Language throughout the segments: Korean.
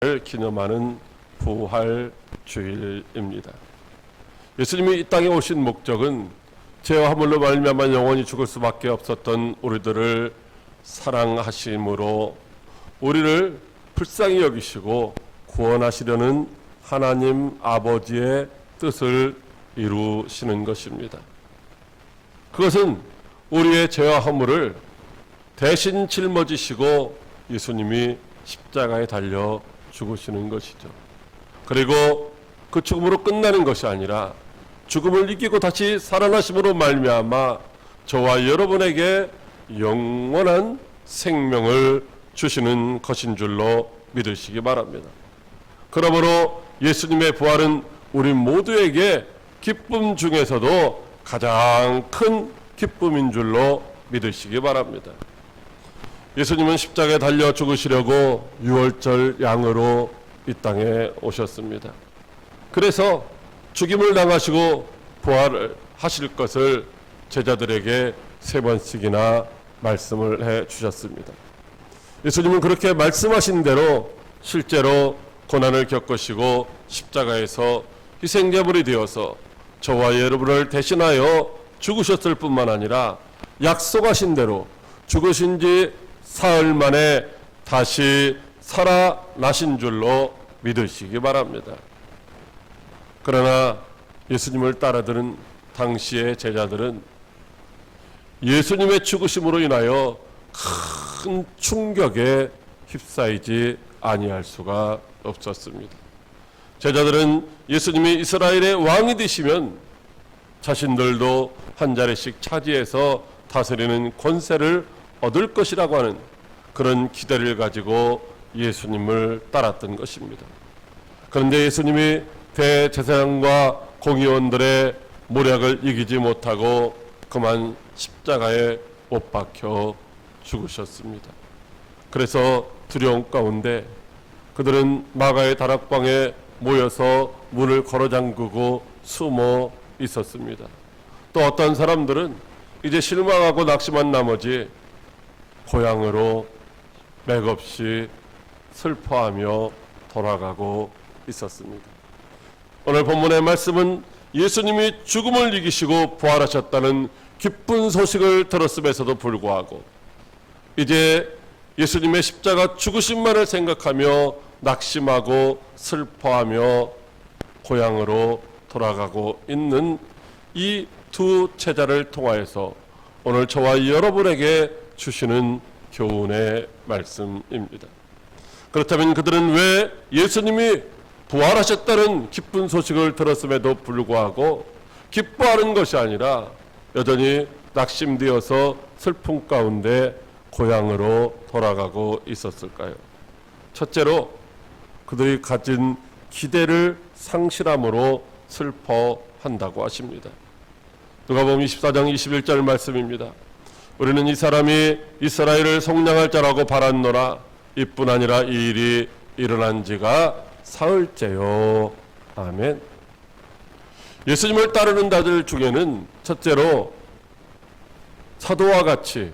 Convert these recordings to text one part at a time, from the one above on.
를 기념하는 부활 주일입니다. 예수님이 이 땅에 오신 목적은 죄와 허물로 말미암아 영원히 죽을 수밖에 없었던 우리들을 사랑하심으로 우리를 불쌍히 여기시고 구원하시려는 하나님 아버지의 뜻을 이루시는 것입니다. 그것은 우리의 죄와 허물을 대신 짊어지시고 예수님이 십자가에 달려 죽으시는 것이죠. 그리고 그 죽음으로 끝나는 것이 아니라 죽음을 이기고 다시 살아나심으로 말미암아 저와 여러분에게 영원한 생명을 주시는 것인 줄로 믿으시기 바랍니다. 그러므로 예수님의 부활은 우리 모두에게 기쁨 중에서도 가장 큰 기쁨인 줄로 믿으시기 바랍니다. 예수님은 십자가에 달려 죽으시려고 유월절 양으로 이 땅에 오셨습니다. 그래서 죽임을 당하시고 부활을 하실 것을 제자들에게 3번씩이나 말씀을 해 주셨습니다. 예수님은 그렇게 말씀하신 대로 실제로 고난을 겪으시고 십자가에서 희생제물이 되어서 저와 여러분을 대신하여 죽으셨을 뿐만 아니라 약속하신 대로 죽으신 지 사흘 만에 다시 살아나신 줄로 믿으시기 바랍니다. 그러나 예수님을 따라들은 당시의 제자들은 예수님의 죽으심으로 인하여 큰 충격에 휩싸이지 아니할 수가 없었습니다. 제자들은 예수님이 이스라엘의 왕이 되시면 자신들도 한 자리씩 차지해서 다스리는 권세를 얻을 것이라고 하는 그런 기대를 가지고 예수님을 따랐던 것입니다. 그런데 예수님이 대제사장과 공의원들의 모략을 이기지 못하고 그만 십자가에 못 박혀 죽으셨습니다. 그래서 두려움 가운데 그들은 마가의 다락방에 모여서 문을 걸어 잠그고 숨어 있었습니다. 또 어떤 사람들은 이제 실망하고 낙심한 나머지 고향으로 맥없이 슬퍼하며 돌아가고 있었습니다. 오늘 본문의 말씀은 예수님이 죽음을 이기시고 부활하셨다는 기쁜 소식을 들었음에도 불구하고 이제 예수님의 십자가 죽으심만을 생각하며 낙심하고 슬퍼하며 고향으로 돌아가고 있는 이 두 제자를 통하여서 오늘 저와 여러분에게 주시는 교훈의 말씀입니다. 그렇다면 그들은 왜 예수님이 부활하셨다는 기쁜 소식을 들었음에도 불구하고 기뻐하는 것이 아니라 여전히 낙심되어서 슬픔 가운데 고향으로 돌아가고 있었을까요? 첫째로 그들이 가진 기대를 상실함으로 슬퍼한다고 하십니다. 누가복음 24장 21절 말씀입니다. 우리는 이 사람이 이스라엘을 속량할 자라고 바랐노라. 이뿐 아니라 이 일이 일어난 지가 사흘째요. 아멘. 예수님을 따르는 자들 중에는 첫째로 사도와 같이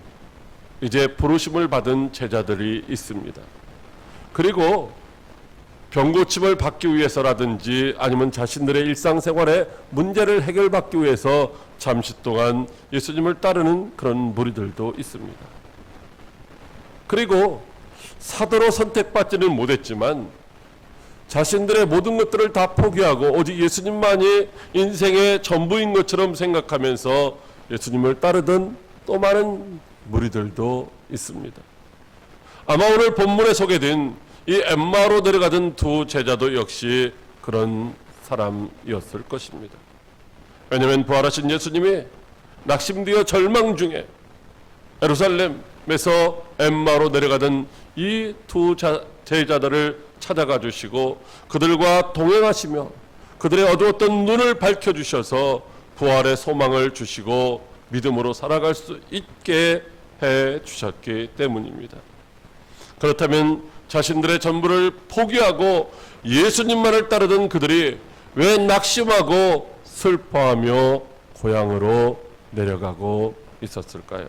이제 부르심을 받은 제자들이 있습니다. 그리고 병고침을 받기 위해서라든지 아니면 자신들의 일상생활의 문제를 해결받기 위해서 잠시 동안 예수님을 따르는 그런 무리들도 있습니다. 그리고 사도로 선택받지는 못했지만 자신들의 모든 것들을 다 포기하고 오직 예수님만이 인생의 전부인 것처럼 생각하면서 예수님을 따르던 또 많은 무리들도 있습니다. 아마 오늘 본문에 소개된 이 엠마오로 내려가던 두 제자도 역시 그런 사람이었을 것입니다. 왜냐하면 부활하신 예수님이 낙심되어 절망 중에 예루살렘에서 엠마오로 내려가던 이 두 제자들을 찾아가 주시고 그들과 동행하시며 그들의 어두웠던 눈을 밝혀주셔서 부활의 소망을 주시고 믿음으로 살아갈 수 있게 해 주셨기 때문입니다. 그렇다면 자신들의 전부를 포기하고 예수님만을 따르던 그들이 왜 낙심하고 슬퍼하며 고향으로 내려가고 있었을까요?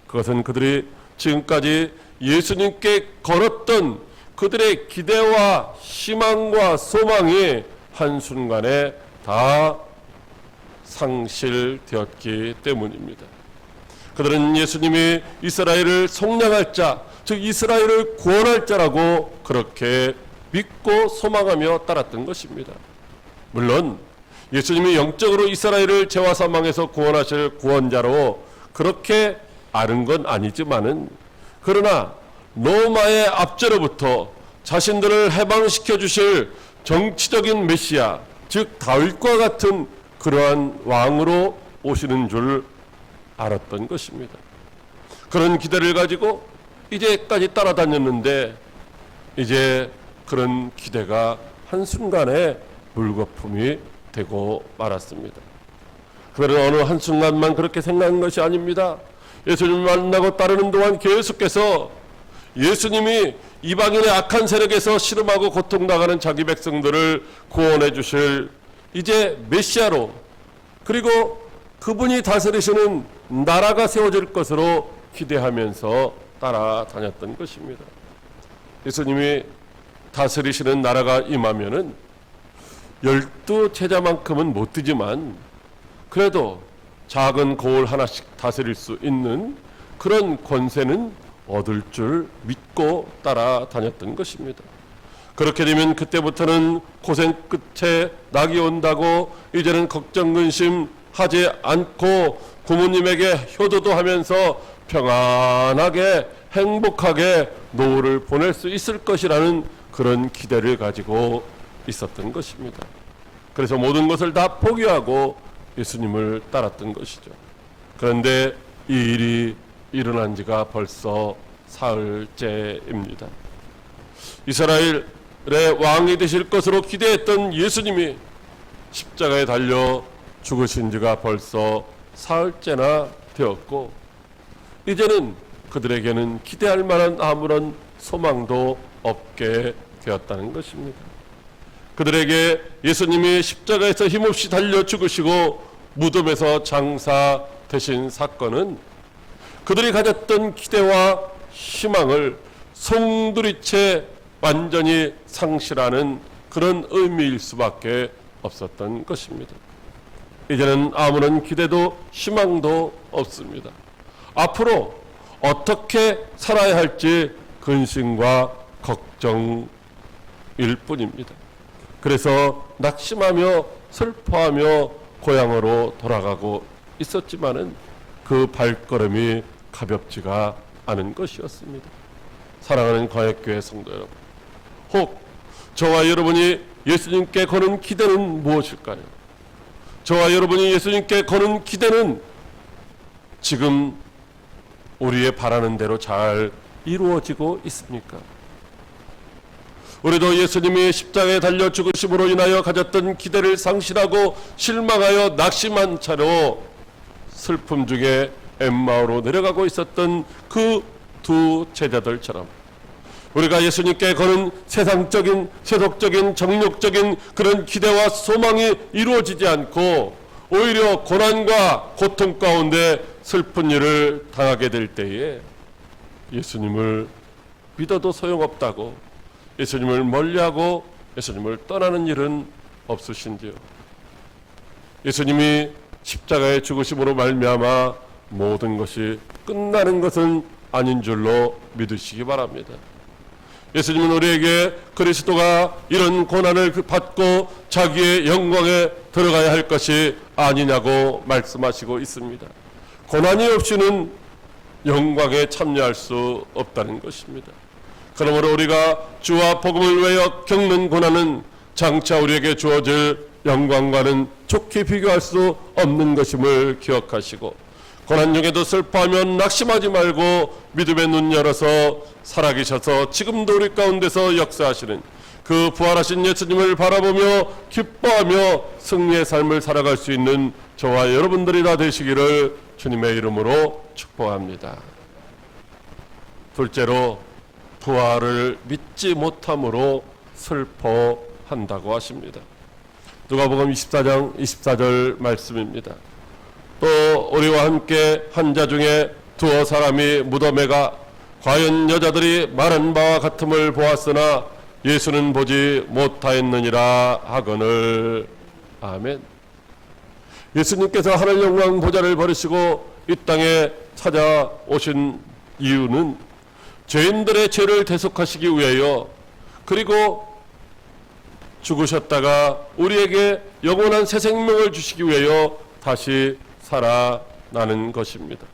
그것은 그들이 지금까지 예수님께 걸었던 그들의 기대와 희망과 소망이 한순간에 다 상실되었기 때문입니다. 그들은 예수님이 이스라엘을 속량할 자, 즉 이스라엘을 구원할 자라고 그렇게 믿고 소망하며 따랐던 것입니다. 물론 예수님이 영적으로 이스라엘을 죄와 사망에서 구원하실 구원자로 그렇게 아는 건 아니지만은, 그러나 로마의 압제로부터 자신들을 해방시켜 주실 정치적인 메시아, 즉 다윗과 같은 그러한 왕으로 오시는 줄 알았던 것입니다. 그런 기대를 가지고 이제까지 따라다녔는데, 이제 그런 기대가 한순간에 물거품이 되고 말았습니다. 그들은 어느 한순간만 그렇게 생각한 것이 아닙니다. 예수님을 만나고 따르는 동안 계속해서 예수님이 이방인의 악한 세력에서 신음하고 고통당하는 자기 백성들을 구원해 주실 이제 메시아로, 그리고 그분이 다스리시는 나라가 세워질 것으로 기대하면서 따라다녔던 것입니다. 예수님이 다스리시는 나라가 임하면은 12 제자만큼은 못 되지만 그래도 작은 거울 하나씩 다스릴 수 있는 그런 권세는 얻을 줄 믿고 따라다녔던 것입니다. 그렇게 되면 그때부터는 고생 끝에 낙이 온다고 이제는 걱정 근심 하지 않고 부모님에게 효도도 하면서 평안하게 행복하게 노후를 보낼 수 있을 것이라는 그런 기대를 가지고 있었던 것입니다. 그래서 모든 것을 다 포기하고 예수님을 따랐던 것이죠. 그런데 이 일이 일어난 지가 벌써 사흘째입니다. 이스라엘의 왕이 되실 것으로 기대했던 예수님이 십자가에 달려 죽으신 지가 벌써 사흘째나 되었고, 이제는 그들에게는 기대할 만한 아무런 소망도 없게 되었다는 것입니다. 그들에게 예수님이 십자가에서 힘없이 달려 죽으시고 무덤에서 장사되신 사건은 그들이 가졌던 기대와 희망을 송두리째 완전히 상실하는 그런 의미일 수밖에 없었던 것입니다. 이제는 아무런 기대도 희망도 없습니다. 앞으로 어떻게 살아야 할지 근심과 걱정일 뿐입니다. 그래서 낙심하며 슬퍼하며 고향으로 돌아가고 있었지만은 그 발걸음이 가볍지가 않은 것이었습니다. 사랑하는 광역교회 성도 여러분, 혹 저와 여러분이 예수님께 거는 기대는 무엇일까요? 저와 여러분이 예수님께 거는 기대는 지금 우리의 바라는 대로 잘 이루어지고 있습니까? 우리도 예수님이 십자가에 달려 죽으심으로 인하여 가졌던 기대를 상실하고 실망하여 낙심한 채로 슬픔 중에 엠마오로 내려가고 있었던 그 두 제자들처럼 우리가 예수님께 거는 세상적인, 세속적인, 정욕적인 그런 기대와 소망이 이루어지지 않고 오히려 고난과 고통 가운데 슬픈 일을 당하게 될 때에 예수님을 믿어도 소용없다고, 예수님을 멀리하고 예수님을 떠나는 일은 없으신지요? 예수님이 십자가에 죽으심으로 말미암아 모든 것이 끝나는 것은 아닌 줄로 믿으시기 바랍니다. 예수님은 우리에게 그리스도가 이런 고난을 받고 자기의 영광에 들어가야 할 것이 아니냐고 말씀하시고 있습니다. 고난이 없이는 영광에 참여할 수 없다는 것입니다. 그러므로 우리가 주와 복음을 위하여 겪는 고난은 장차 우리에게 주어질 영광과는 좋게 비교할 수 없는 것임을 기억하시고, 고난 중에도 슬퍼하며 낙심하지 말고 믿음의 눈 열어서 살아계셔서 지금도 우리 가운데서 역사하시는 그 부활하신 예수님을 바라보며 기뻐하며 승리의 삶을 살아갈 수 있는 저와 여러분들이 다 되시기를 주님의 이름으로 축복합니다. 둘째로, 부활을 믿지 못함으로 슬퍼한다고 하십니다. 누가복음 24장 24절 말씀입니다. 또 우리와 함께 한 자 중에 두어 사람이 무덤에 가 과연 여자들이 말한 바와 같음을 보았으나 예수는 보지 못하였느니라 하거늘. 아멘. 예수님께서 하늘 영광 보좌를 버리시고 이 땅에 찾아오신 이유는 죄인들의 죄를 대속하시기 위하여, 그리고 죽으셨다가 우리에게 영원한 새 생명을 주시기 위하여 다시 살아나는 것입니다.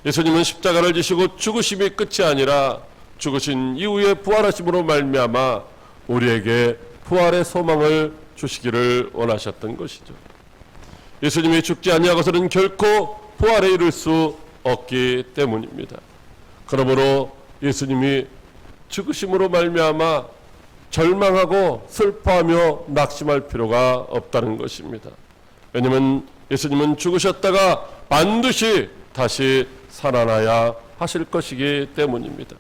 예수님은 십자가를 지시고 죽으심이 끝이 아니라 죽으신 이후에 부활하심으로 말미암아 우리에게 부활의 소망을 주시기를 원하셨던 것이죠. 예수님이 죽지 아니하고서는 결코 부활에 이를 수 없기 때문입니다. 그러므로 예수님이 죽으심으로 말미암아 절망하고 슬퍼하며 낙심할 필요가 없다는 것입니다. 왜냐하면 예수님은 죽으셨다가 반드시 다시 살아나야 하실 것이기 때문입니다.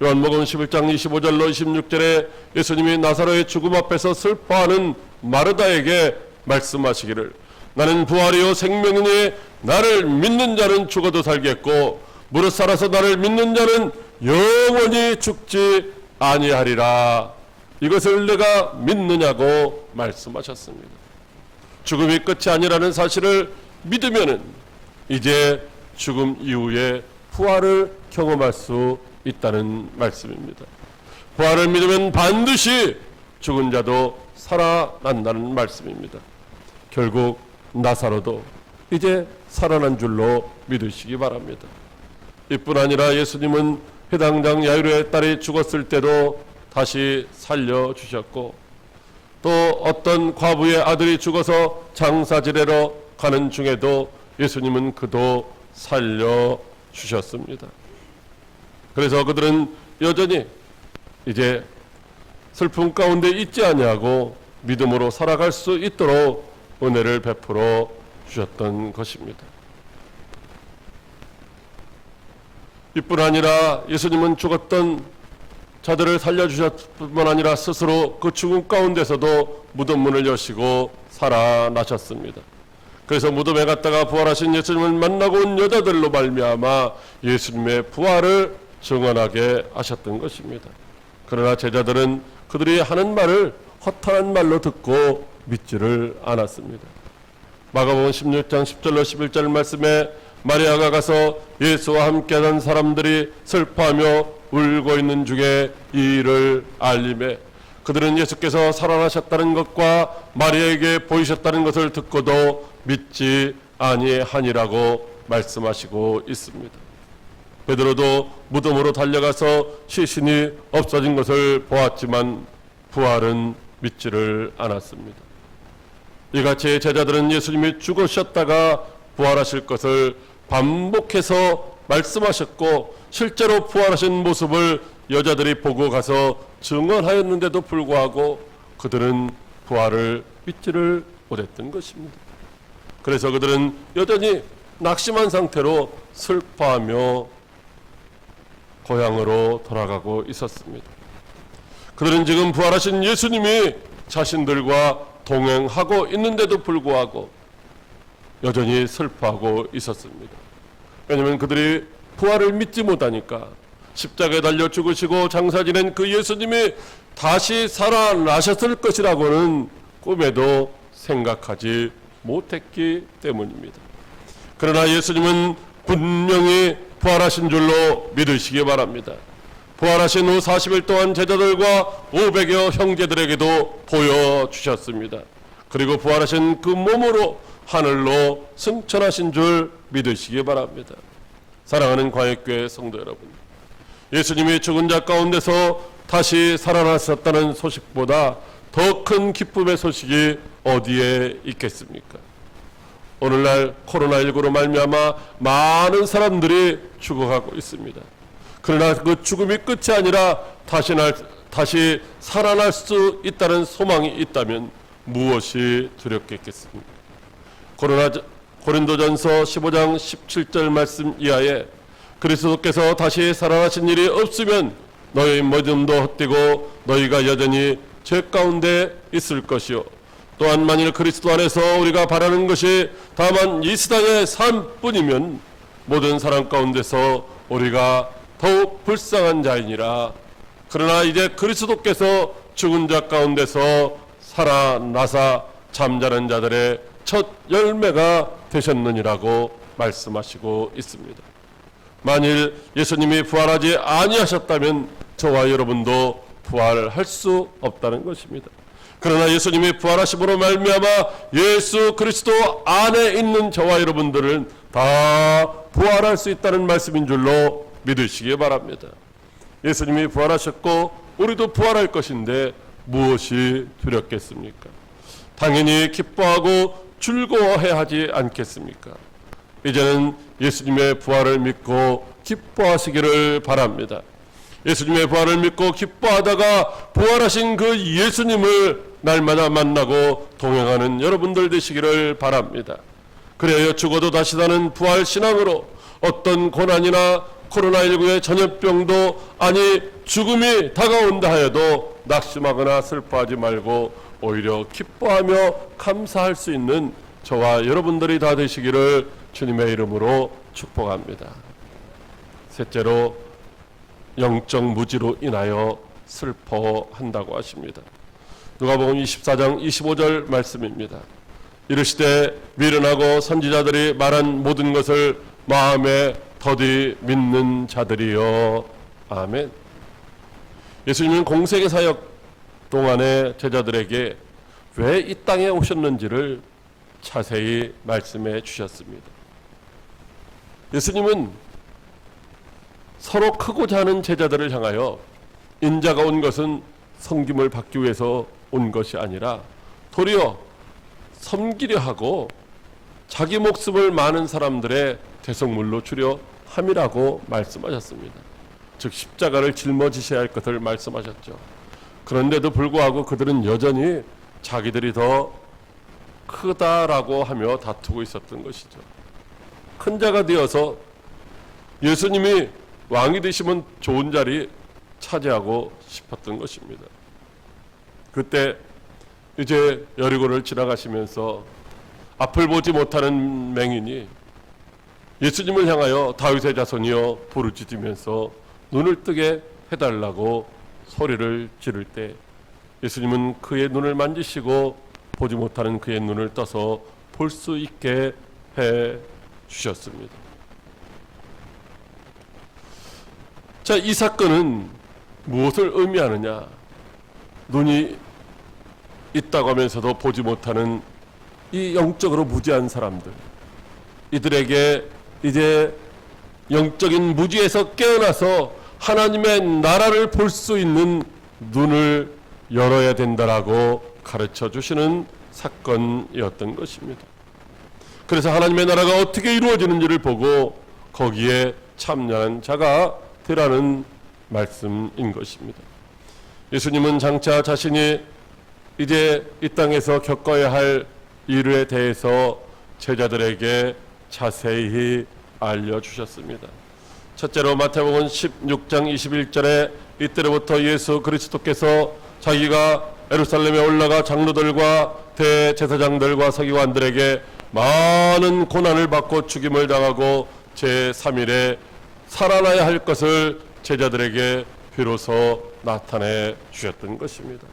요한복음 11장 25절로 26절에 예수님이 나사로의 죽음 앞에서 슬퍼하는 마르다에게 말씀하시기를, 나는 부활이요 생명이니 나를 믿는 자는 죽어도 살겠고 무릇 살아서 나를 믿는 자는 영원히 죽지 아니하리라. 이것을 내가 믿느냐고 말씀하셨습니다. 죽음이 끝이 아니라는 사실을 믿으면은 이제 죽음 이후에 부활을 경험할 수 있다는 말씀입니다. 부활을 믿으면 반드시 죽은 자도 살아난다는 말씀입니다. 결국 나사로도 이제 살아난 줄로 믿으시기 바랍니다. 이뿐 아니라 예수님은 회당장 야이로의 딸이 죽었을 때도 다시 살려주셨고, 또 어떤 과부의 아들이 죽어서 장사 지내러 가는 중에도 예수님은 그도 살려주셨습니다. 그래서 그들은 여전히 이제 슬픔 가운데 있지 아니하고 믿음으로 살아갈 수 있도록 은혜를 베풀어 주셨던 것입니다. 이뿐 아니라 예수님은 죽었던 자들을 살려주셨을 뿐만 아니라 스스로 그 죽음 가운데서도 무덤 문을 여시고 살아나셨습니다. 그래서 무덤에 갔다가 부활하신 예수님을 만나고 온 여자들로 말미암아 예수님의 부활을 증언하게 하셨던 것입니다. 그러나 제자들은 그들이 하는 말을 허탄한 말로 듣고 믿지를 않았습니다. 마가복음 16장 10절로 11절 말씀에 마리아가 가서 예수와 함께하는 사람들이 슬퍼하며 울고 있는 중에 이 일을 알림해 그들은 예수께서 살아나셨다는 것과 마리아에게 보이셨다는 것을 듣고도 믿지 아니하니라고 말씀하시고 있습니다. 베드로도 무덤으로 달려가서 시신이 없어진 것을 보았지만 부활은 믿지를 않았습니다. 이같이 제자들은 예수님이 죽으셨다가 부활하실 것을 반복해서 말씀하셨고 실제로 부활하신 모습을 여자들이 보고 가서 증언하였는데도 불구하고 그들은 부활을 믿지를 못했던 것입니다. 그래서 그들은 여전히 낙심한 상태로 슬퍼하며 고향으로 돌아가고 있었습니다. 그들은 지금 부활하신 예수님이 자신들과 동행하고 있는데도 불구하고 여전히 슬퍼하고 있었습니다. 왜냐하면 그들이 부활을 믿지 못하니까 십자가에 달려 죽으시고 장사 지낸 그 예수님이 다시 살아나셨을 것이라고는 꿈에도 생각하지 못했기 때문입니다. 그러나 예수님은 분명히 부활하신 줄로 믿으시기 바랍니다. 부활하신 후 40일 동안 제자들과 500여 형제들에게도 보여주셨습니다. 그리고 부활하신 그 몸으로 하늘로 승천하신 줄 믿으시기 바랍니다. 사랑하는 광역교회 성도 여러분, 예수님이 죽은 자 가운데서 다시 살아나셨다는 소식보다 더 큰 기쁨의 소식이 어디에 있겠습니까? 오늘날 코로나19로 말미암아 많은 사람들이 죽어가고 있습니다. 그러나 그 죽음이 끝이 아니라 다시 살아날 수 있다는 소망이 있다면 무엇이 두렵겠습니까? 고린도전서 15장 17절 말씀 이하에 그리스도께서 다시 살아나신 일이 없으면 너희 믿음도 헛되고 너희가 여전히 죄 가운데 있을 것이요 또한 만일 그리스도 안에서 우리가 바라는 것이 다만 이 세상의 삶뿐이면 모든 사람 가운데서 우리가 더욱 불쌍한 자이니라. 그러나 이제 그리스도께서 죽은 자 가운데서 살아나사 잠자는 자들의 첫 열매가 되셨느니라고 말씀하시고 있습니다. 만일 예수님이 부활하지 아니하셨다면 저와 여러분도 부활할 수 없다는 것입니다. 그러나 예수님이 부활하심으로 말미암아 예수 그리스도 안에 있는 저와 여러분들은 다 부활할 수 있다는 말씀인 줄로 믿으시기 바랍니다. 예수님이 부활하셨고 우리도 부활할 것인데 무엇이 두렵겠습니까? 당연히 기뻐하고 즐거워해야 하지 않겠습니까? 이제는 예수님의 부활을 믿고 기뻐하시기를 바랍니다. 예수님의 부활을 믿고 기뻐하다가 부활하신 그 예수님을 날마다 만나고 동행하는 여러분들 되시기를 바랍니다. 그래야 죽어도 다시 사는 부활 신앙으로 어떤 고난이나 코로나19의 전염병도 아니 죽음이 다가온다 하여도 낙심하거나 슬퍼하지 말고 오히려 기뻐하며 감사할 수 있는 저와 여러분들이 다 되시기를 주님의 이름으로 축복합니다. 셋째로 영적 무지로 인하여 슬퍼한다고 하십니다. 누가복음 24장 25절 말씀입니다. 이르시되 미련하고 선지자들이 말한 모든 것을 마음에 더디 믿는 자들이여. 아멘. 예수님은 공생의 사역 동안에 제자들에게 왜 이 땅에 오셨는지를 자세히 말씀해 주셨습니다. 예수님은 서로 크고자 하는 제자들을 향하여 인자가 온 것은 섬김을 받기 위해서 온 것이 아니라 도리어 섬기려 하고 자기 목숨을 많은 사람들의 대속물로 주려 함이라고 말씀하셨습니다. 즉 십자가를 짊어지셔야 할 것을 말씀하셨죠. 그런데도 불구하고 그들은 여전히 자기들이 더 크다라고 하며 다투고 있었던 것이죠. 큰 자가 되어서 예수님이 왕이 되시면 좋은 자리 차지하고 싶었던 것입니다. 그때 이제 여리고를 지나가시면서 앞을 보지 못하는 맹인이 예수님을 향하여 다윗의 자손이여 부르짖으면서 눈을 뜨게 해달라고 소리를 지를 때 예수님은 그의 눈을 만지시고 보지 못하는 그의 눈을 떠서 볼 수 있게 해 주셨습니다. 자, 이 사건은 무엇을 의미하느냐? 눈이 있다고 하면서도 보지 못하는 이 영적으로 무지한 사람들, 이들에게 이제 영적인 무지에서 깨어나서 하나님의 나라를 볼 수 있는 눈을 열어야 된다라고 가르쳐 주시는 사건이었던 것입니다. 그래서 하나님의 나라가 어떻게 이루어지는지를 보고 거기에 참여한 자가 되라는 말씀인 것입니다. 예수님은 장차 자신이 이제 이 땅에서 겪어야 할 일에 대해서 제자들에게 자세히 알려주셨습니다. 첫째로 마태복음 16장 21절에 이때로부터 예수 그리스도께서 자기가 예루살렘에 올라가 장로들과 대제사장들과 서기관들에게 많은 고난을 받고 죽임을 당하고 제3일에 살아나야 할 것을 제자들에게 비로소 나타내 주셨던 것입니다.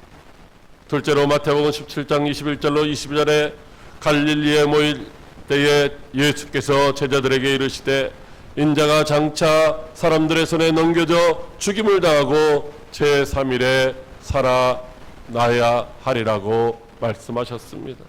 둘째로 마태복음 17장 21절로 22절에 갈릴리에 모일 때에 예수께서 제자들에게 이르시되 인자가 장차 사람들의 손에 넘겨져 죽임을 당하고 제3일에 살아나야 하리라고 말씀하셨습니다.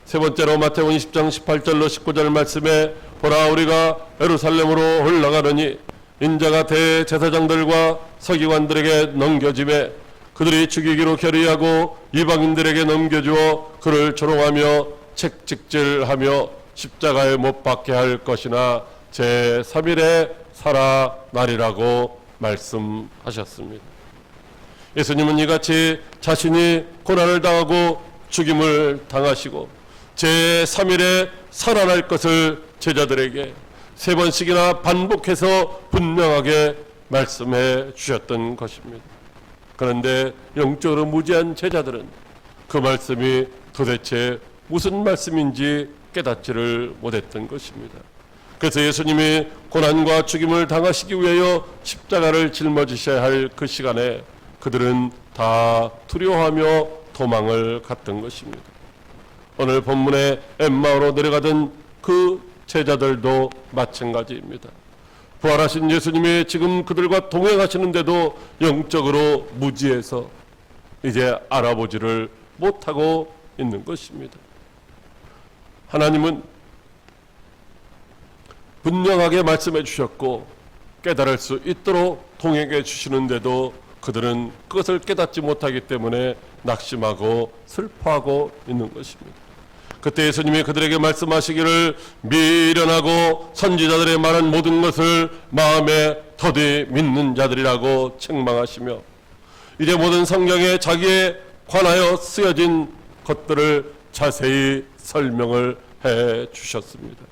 세 번째로 마태복음 20장 18절로 19절 말씀에 보라 우리가 예루살렘으로 올라가느니 인자가 대제사장들과 서기관들에게 넘겨짐에 그들이 죽이기로 결의하고 이방인들에게 넘겨주어 그를 조롱하며 책찍질하며 십자가에 못 박게 할 것이나 제3일에 살아나리라고 말씀하셨습니다. 예수님은 이같이 자신이 고난을 당하고 죽임을 당하시고 제3일에 살아날 것을 제자들에게 세 번씩이나 반복해서 분명하게 말씀해 주셨던 것입니다. 그런데 영적으로 무지한 제자들은 그 말씀이 도대체 무슨 말씀인지 깨닫지를 못했던 것입니다. 그래서 예수님이 고난과 죽임을 당하시기 위하여 십자가를 짊어지셔야 할 그 시간에 그들은 다 두려워하며 도망을 갔던 것입니다. 오늘 본문에 엠마오로 내려가던 그 제자들도 마찬가지입니다. 부활하신 예수님이 지금 그들과 동행하시는데도 영적으로 무지해서 이제 알아보지를 못하고 있는 것입니다. 하나님은 분명하게 말씀해 주셨고 깨달을 수 있도록 동행해 주시는데도 그들은 그것을 깨닫지 못하기 때문에 낙심하고 슬퍼하고 있는 것입니다. 그때 예수님이 그들에게 말씀하시기를 미련하고 선지자들의 말한 모든 것을 마음에 더디 믿는 자들이라고 책망하시며 이제 모든 성경에 자기에 관하여 쓰여진 것들을 자세히 설명을 해 주셨습니다.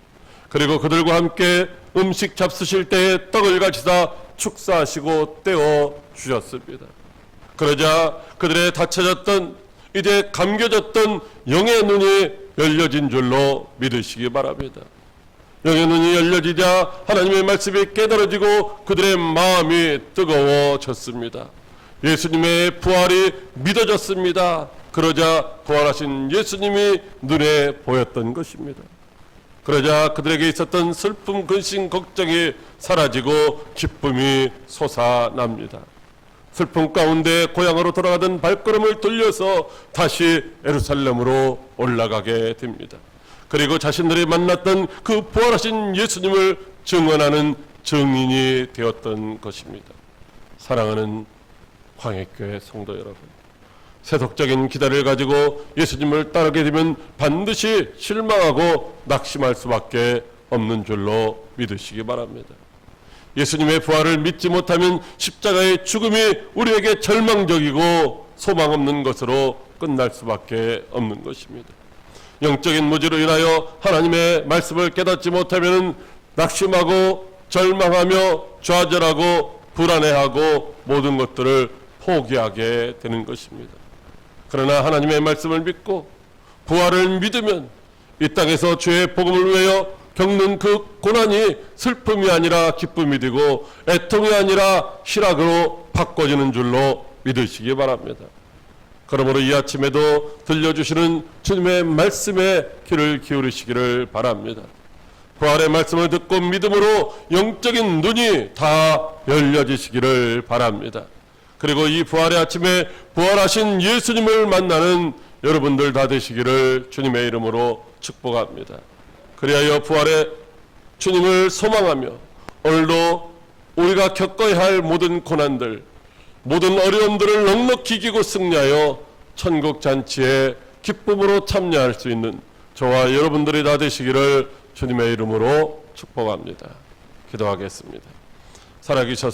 그리고 그들과 함께 음식 잡수실 때에 떡을 가지사 축사하시고 떼어 주셨습니다. 그러자 그들의 닫혀졌던 이제 감겨졌던 영의 눈이 열려진 줄로 믿으시기 바랍니다. 영의 눈이 열려지자 하나님의 말씀이 깨달아지고 그들의 마음이 뜨거워졌습니다. 예수님의 부활이 믿어졌습니다. 그러자 부활하신 예수님이 눈에 보였던 것입니다. 그러자 그들에게 있었던 슬픔, 근심, 걱정이 사라지고 기쁨이 솟아납니다. 슬픔 가운데 고향으로 돌아가던 발걸음을 돌려서 다시 예루살렘으로 올라가게 됩니다. 그리고 자신들이 만났던 그 부활하신 예수님을 증언하는 증인이 되었던 것입니다. 사랑하는 광해교회 성도 여러분, 세속적인 기대를 가지고 예수님을 따르게 되면 반드시 실망하고 낙심할 수밖에 없는 줄로 믿으시기 바랍니다. 예수님의 부활을 믿지 못하면 십자가의 죽음이 우리에게 절망적이고 소망 없는 것으로 끝날 수밖에 없는 것입니다. 영적인 무지로 인하여 하나님의 말씀을 깨닫지 못하면 낙심하고 절망하며 좌절하고 불안해하고 모든 것들을 포기하게 되는 것입니다. 그러나 하나님의 말씀을 믿고 부활을 믿으면 이 땅에서 죄의 복음을 위하여 겪는 그 고난이 슬픔이 아니라 기쁨이 되고 애통이 아니라 희락으로 바꿔지는 줄로 믿으시기 바랍니다. 그러므로 이 아침에도 들려주시는 주님의 말씀에 귀를 기울이시기를 바랍니다. 부활의 말씀을 듣고 믿음으로 영적인 눈이 다 열려지시기를 바랍니다. 그리고 이 부활의 아침에 부활하신 예수님을 만나는 여러분들 다 되시기를 주님의 이름으로 축복합니다. 그리하여 부활의 주님을 소망하며 오늘도 우리가 겪어야 할 모든 고난들, 모든 어려움들을 넉넉히 이기고 승리하여 천국 잔치에 기쁨으로 참여할 수 있는 저와 여러분들이 다 되시기를 주님의 이름으로 축복합니다. 기도하겠습니다. 살아계셔서